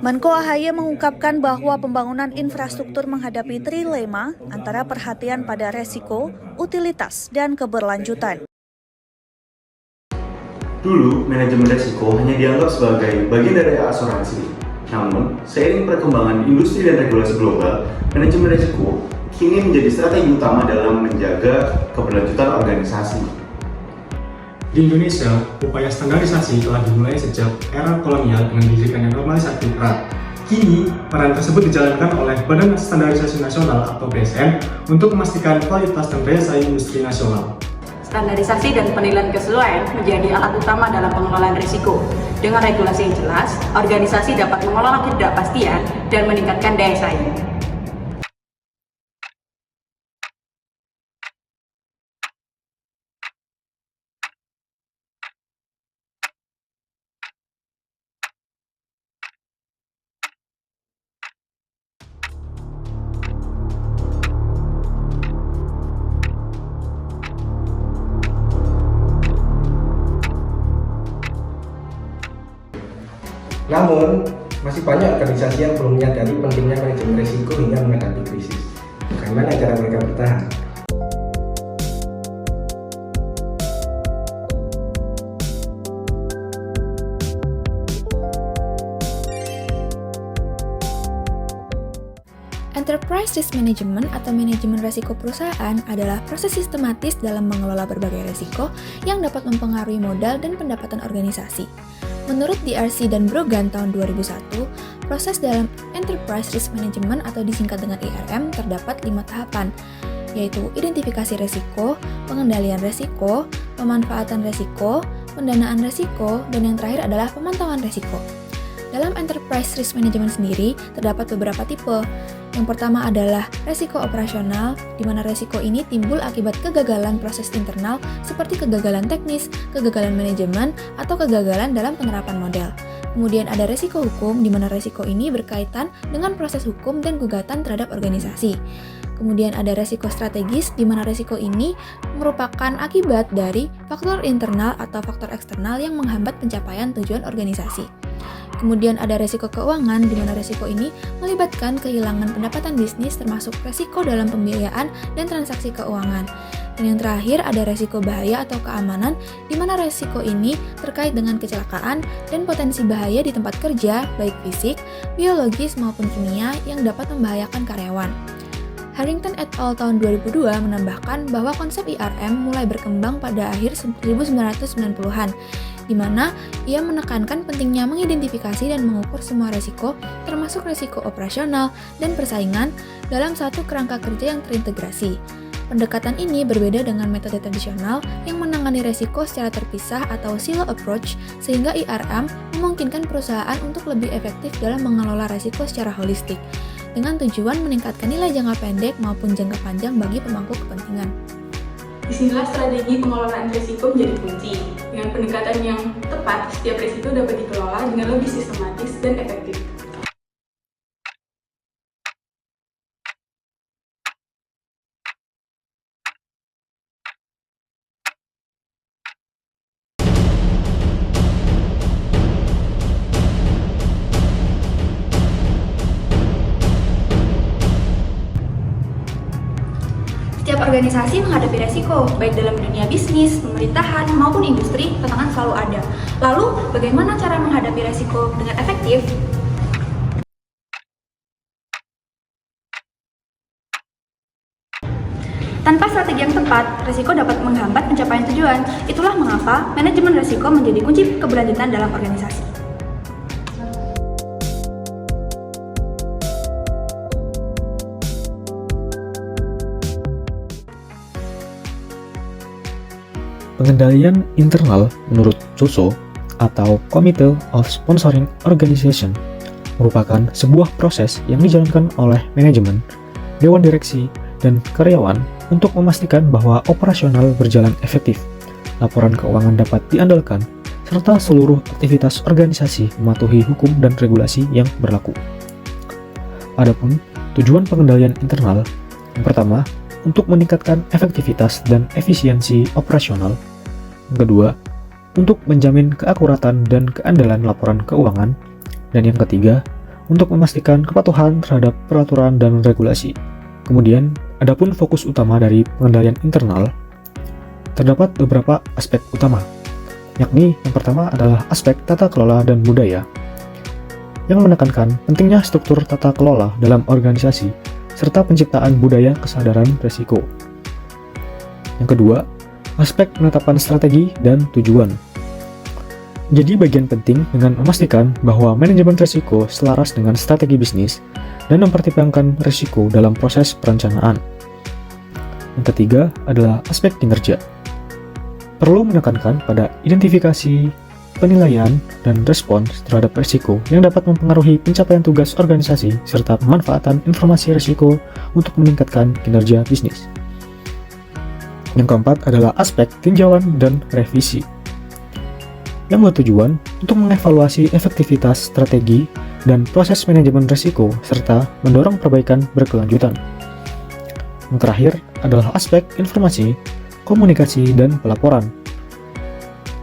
Menko AHY mengungkapkan bahwa pembangunan infrastruktur menghadapi trilema antara perhatian pada resiko, utilitas, dan keberlanjutan. Dulu, manajemen resiko hanya dianggap sebagai bagian dari asuransi. Namun, seiring perkembangan industri dan regulasi global, manajemen resiko kini menjadi strategi utama dalam menjaga keberlanjutan organisasi. Di Indonesia, upaya standarisasi telah dimulai sejak era kolonial dengan didirikannya normalisasi erat. Kini, peran tersebut dijalankan oleh Badan Standarisasi Nasional atau BSN untuk memastikan kualitas dan daya saing industri nasional. Standarisasi dan penilaian kesesuaian menjadi alat utama dalam pengelolaan risiko. Dengan regulasi yang jelas, organisasi dapat mengelola ketidakpastian dan meningkatkan daya saing. Namun, masih banyak organisasi yang belum menyadari pentingnya manajemen risiko hingga menghadapi krisis. Bagaimana cara mereka bertahan? Enterprise Risk Management atau manajemen risiko perusahaan adalah proses sistematis dalam mengelola berbagai risiko yang dapat mempengaruhi modal dan pendapatan organisasi. Menurut DRC dan Brogan tahun 2001, proses dalam Enterprise Risk Management atau disingkat dengan IRM terdapat 5 tahapan, yaitu identifikasi risiko, pengendalian risiko, pemanfaatan risiko, pendanaan risiko, dan yang terakhir adalah pemantauan risiko. Dalam Enterprise Risk Management sendiri, terdapat beberapa tipe. Yang pertama adalah resiko operasional, di mana resiko ini timbul akibat kegagalan proses internal seperti kegagalan teknis, kegagalan manajemen, atau kegagalan dalam penerapan model. Kemudian ada resiko hukum, di mana resiko ini berkaitan dengan proses hukum dan gugatan terhadap organisasi. Kemudian ada resiko strategis, di mana resiko ini merupakan akibat dari faktor internal atau faktor eksternal yang menghambat pencapaian tujuan organisasi. Kemudian ada resiko keuangan, di mana resiko ini melibatkan kehilangan pendapatan bisnis termasuk resiko dalam pembiayaan dan transaksi keuangan. Dan yang terakhir ada resiko bahaya atau keamanan, di mana resiko ini terkait dengan kecelakaan dan potensi bahaya di tempat kerja, baik fisik, biologis maupun kimia yang dapat membahayakan karyawan. Harrington et al. Tahun 2002 menambahkan bahwa konsep IRM mulai berkembang pada akhir 1990-an, di mana ia menekankan pentingnya mengidentifikasi dan mengukur semua risiko, termasuk risiko operasional dan persaingan, dalam satu kerangka kerja yang terintegrasi. Pendekatan ini berbeda dengan metode tradisional yang menangani risiko secara terpisah atau silo approach, sehingga IRM memungkinkan perusahaan untuk lebih efektif dalam mengelola risiko secara holistik, dengan tujuan meningkatkan nilai jangka pendek maupun jangka panjang bagi pemangku kepentingan. Disinilah strategi pengelolaan risiko menjadi kunci. Dengan pendekatan yang tepat, setiap risiko dapat dikelola dengan lebih sistematis dan efektif. Setiap organisasi menghadapi resiko, baik dalam dunia bisnis, pemerintahan, maupun industri, tantangan selalu ada. Lalu, bagaimana cara menghadapi resiko dengan efektif? Tanpa strategi yang tepat, resiko dapat menghambat pencapaian tujuan. Itulah mengapa manajemen resiko menjadi kunci keberlanjutan dalam organisasi. Pengendalian internal menurut COSO atau Committee of Sponsoring Organization merupakan sebuah proses yang dijalankan oleh manajemen, dewan direksi, dan karyawan untuk memastikan bahwa operasional berjalan efektif, laporan keuangan dapat diandalkan, serta seluruh aktivitas organisasi mematuhi hukum dan regulasi yang berlaku. Adapun tujuan pengendalian internal, yang pertama, untuk meningkatkan efektivitas dan efisiensi operasional. Yang kedua, untuk menjamin keakuratan dan keandalan laporan keuangan. Dan yang ketiga, untuk memastikan kepatuhan terhadap peraturan dan regulasi. Kemudian, adapun fokus utama dari pengendalian internal, terdapat beberapa aspek utama, yakni yang pertama adalah aspek tata kelola dan budaya, yang menekankan pentingnya struktur tata kelola dalam organisasi, serta penciptaan budaya kesadaran risiko. Yang kedua, aspek penetapan strategi dan tujuan. Jadi bagian penting dengan memastikan bahwa manajemen risiko selaras dengan strategi bisnis dan mempertimbangkan risiko dalam proses perencanaan. Yang ketiga adalah aspek kinerja. Perlu menekankan pada identifikasi, penilaian, dan respons terhadap risiko yang dapat mempengaruhi pencapaian tugas organisasi serta pemanfaatan informasi risiko untuk meningkatkan kinerja bisnis. Yang keempat adalah aspek tinjauan dan revisi, yang bertujuan untuk mengevaluasi efektivitas strategi dan proses manajemen risiko serta mendorong perbaikan berkelanjutan. Yang terakhir adalah aspek informasi, komunikasi, dan pelaporan.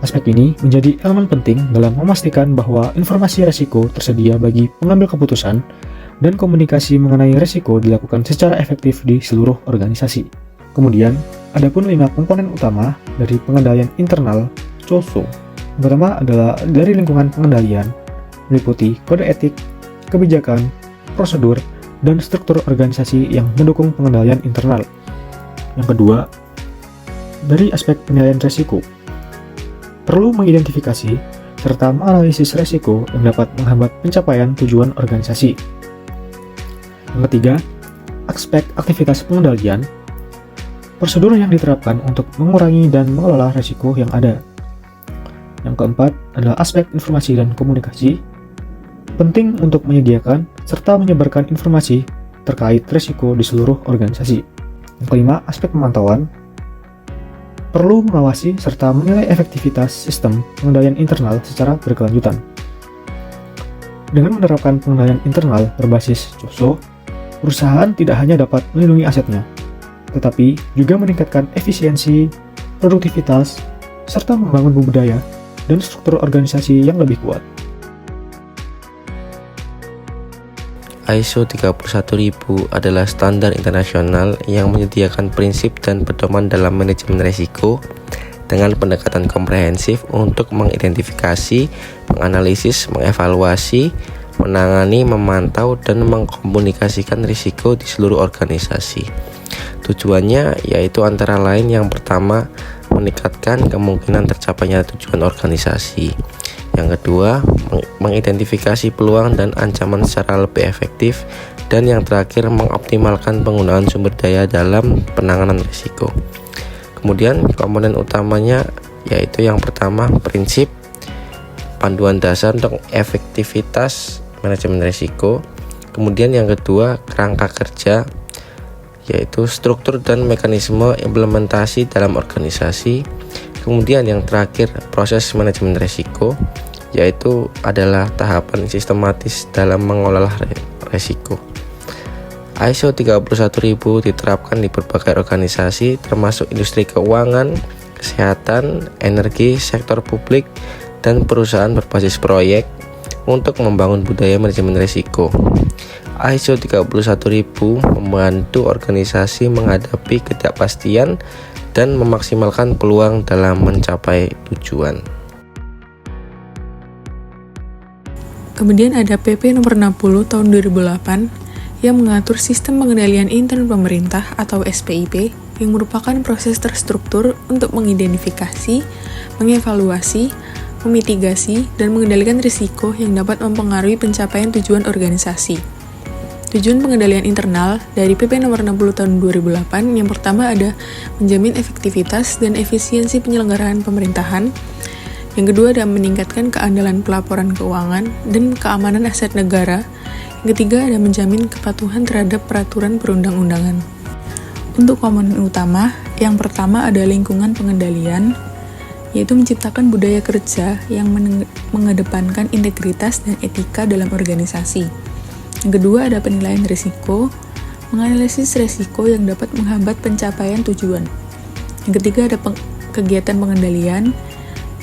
Aspek ini menjadi elemen penting dalam memastikan bahwa informasi risiko tersedia bagi pengambil keputusan dan komunikasi mengenai risiko dilakukan secara efektif di seluruh organisasi. Kemudian, adapun 5 komponen utama dari pengendalian internal COSO. Yang pertama adalah dari lingkungan pengendalian, meliputi kode etik, kebijakan, prosedur, dan struktur organisasi yang mendukung pengendalian internal. Yang kedua, dari aspek penilaian risiko, perlu mengidentifikasi serta menganalisis risiko yang dapat menghambat pencapaian tujuan organisasi. Yang ketiga, aspek aktivitas pengendalian, prosedur yang diterapkan untuk mengurangi dan mengelola risiko yang ada. Yang keempat adalah aspek informasi dan komunikasi, penting untuk menyediakan serta menyebarkan informasi terkait risiko di seluruh organisasi. Yang kelima, aspek pemantauan, perlu mengawasi serta menilai efektivitas sistem pengendalian internal secara berkelanjutan. Dengan menerapkan pengendalian internal berbasis COSO, perusahaan tidak hanya dapat melindungi asetnya, tetapi juga meningkatkan efisiensi, produktivitas, serta membangun budaya dan struktur organisasi yang lebih kuat. ISO 31000 adalah standar internasional yang menyediakan prinsip dan pedoman dalam manajemen risiko dengan pendekatan komprehensif untuk mengidentifikasi, menganalisis, mengevaluasi, menangani, memantau, dan mengkomunikasikan risiko di seluruh organisasi. Tujuannya yaitu antara lain yang pertama, meningkatkan kemungkinan tercapainya tujuan organisasi. Yang kedua, mengidentifikasi peluang dan ancaman secara lebih efektif. Dan yang terakhir, mengoptimalkan penggunaan sumber daya dalam penanganan risiko. Kemudian komponen utamanya yaitu yang pertama, prinsip panduan dasar untuk efektivitas manajemen risiko. Kemudian yang kedua, kerangka kerja, yaitu struktur dan mekanisme implementasi dalam organisasi. Kemudian yang terakhir, proses manajemen risiko, yaitu adalah tahapan sistematis dalam mengelola risiko. ISO 31000 diterapkan di berbagai organisasi termasuk industri keuangan, kesehatan, energi, sektor publik, dan perusahaan berbasis proyek untuk membangun budaya manajemen risiko. ISO 31000 membantu organisasi menghadapi ketidakpastian dan memaksimalkan peluang dalam mencapai tujuan. Kemudian ada PP nomor 60 tahun 2008 yang mengatur sistem pengendalian intern pemerintah atau SPIP yang merupakan proses terstruktur untuk mengidentifikasi, mengevaluasi, memitigasi, dan mengendalikan risiko yang dapat mempengaruhi pencapaian tujuan organisasi. Tujuan pengendalian internal dari PP nomor 60 tahun 2008 yang pertama ada menjamin efektivitas dan efisiensi penyelenggaraan pemerintahan. Yang kedua ada meningkatkan keandalan pelaporan keuangan dan keamanan aset negara. Yang ketiga ada menjamin kepatuhan terhadap peraturan perundang-undangan. Untuk komponen utama, yang pertama ada lingkungan pengendalian, yaitu menciptakan budaya kerja yang mengedepankan integritas dan etika dalam organisasi. Yang kedua ada penilaian risiko, menganalisis risiko yang dapat menghambat pencapaian tujuan. Yang ketiga ada kegiatan pengendalian,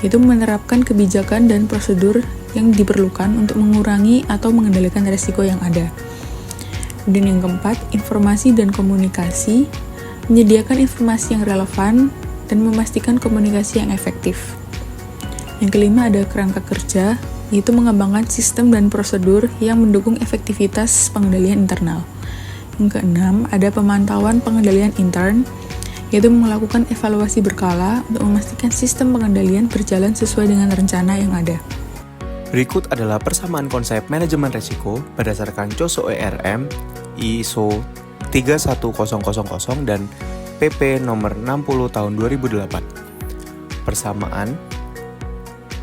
yaitu menerapkan kebijakan dan prosedur yang diperlukan untuk mengurangi atau mengendalikan risiko yang ada. Kemudian yang keempat, informasi dan komunikasi, menyediakan informasi yang relevan dan memastikan komunikasi yang efektif. Yang kelima ada kerangka kerja, yaitu mengembangkan sistem dan prosedur yang mendukung efektivitas pengendalian internal. Yang keenam ada pemantauan pengendalian intern, yaitu melakukan evaluasi berkala untuk memastikan sistem pengendalian berjalan sesuai dengan rencana yang ada. Berikut adalah persamaan konsep manajemen risiko berdasarkan COSO ERM, ISO 31000 dan PP nomor 60 tahun 2008. Persamaan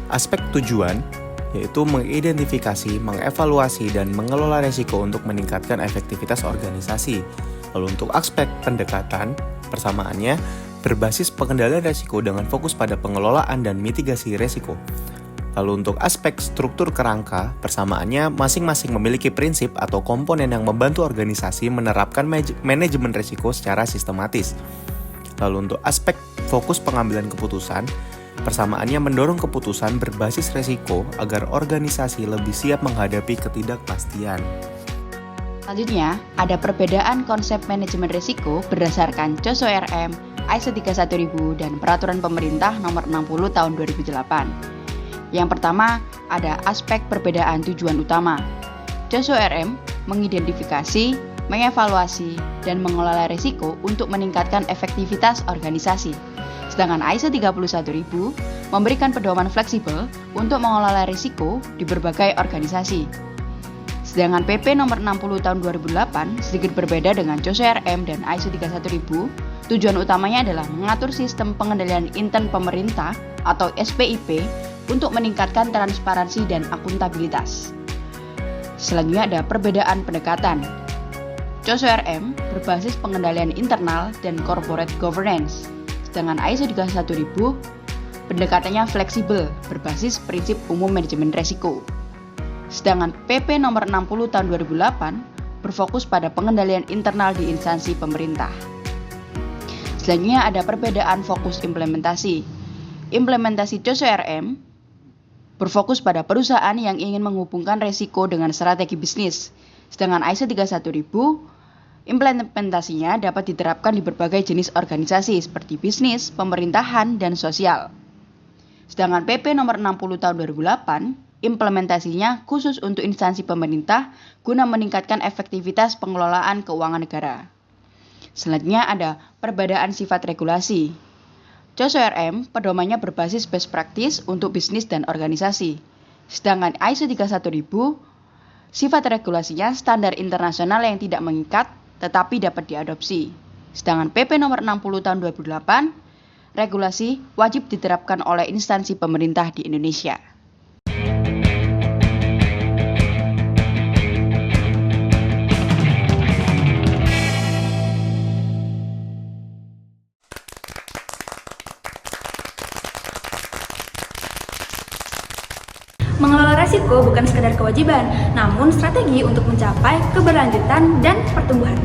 aspek tujuan yaitu mengidentifikasi, mengevaluasi, dan mengelola risiko untuk meningkatkan efektivitas organisasi. Lalu untuk aspek pendekatan, persamaannya berbasis pengendalian risiko dengan fokus pada pengelolaan dan mitigasi risiko. Lalu untuk aspek struktur kerangka, persamaannya masing-masing memiliki prinsip atau komponen yang membantu organisasi menerapkan manajemen risiko secara sistematis. Lalu untuk aspek fokus pengambilan keputusan, persamaannya mendorong keputusan berbasis risiko agar organisasi lebih siap menghadapi ketidakpastian. Selanjutnya, ada perbedaan konsep manajemen risiko berdasarkan COSO ERM, ISO 31000, dan Peraturan Pemerintah Nomor 60 Tahun 2008. Yang pertama, ada aspek perbedaan tujuan utama. COSO ERM mengidentifikasi, mengevaluasi, dan mengelola risiko untuk meningkatkan efektivitas organisasi. Sedangkan ISO 31000 memberikan pedoman fleksibel untuk mengelola risiko di berbagai organisasi. Sedangkan PP nomor 60 tahun 2008 sedikit berbeda dengan COSO ERM dan ISO 31000. Tujuan utamanya adalah mengatur sistem pengendalian intern pemerintah atau SPIP untuk meningkatkan transparansi dan akuntabilitas. Selanjutnya ada perbedaan pendekatan. COSO ERM berbasis pengendalian internal dan corporate governance. Sedangkan ISO 31000 pendekatannya fleksibel berbasis prinsip umum manajemen risiko. Sedangkan PP nomor 60 tahun 2008 berfokus pada pengendalian internal di instansi pemerintah. Selanjutnya ada perbedaan fokus implementasi. Implementasi COSO ERM berfokus pada perusahaan yang ingin menghubungkan risiko dengan strategi bisnis. Sedangkan ISO 31000 implementasinya dapat diterapkan di berbagai jenis organisasi seperti bisnis, pemerintahan, dan sosial. Sedangkan PP nomor 60 tahun 2008 implementasinya khusus untuk instansi pemerintah guna meningkatkan efektivitas pengelolaan keuangan negara. Selanjutnya ada perbedaan sifat regulasi. COSO ERM pedomannya berbasis best practice untuk bisnis dan organisasi. Sedangkan ISO 31000 sifat regulasinya standar internasional yang tidak mengikat tetapi dapat diadopsi. Sedangkan PP nomor 60 tahun 2008 regulasi wajib diterapkan oleh instansi pemerintah di Indonesia. Mengelola resiko bukan sekedar kewajiban, namun strategi untuk mencapai keberlanjutan dan pertumbuhan.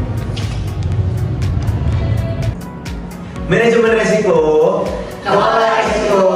Manajemen resiko, kelola resiko.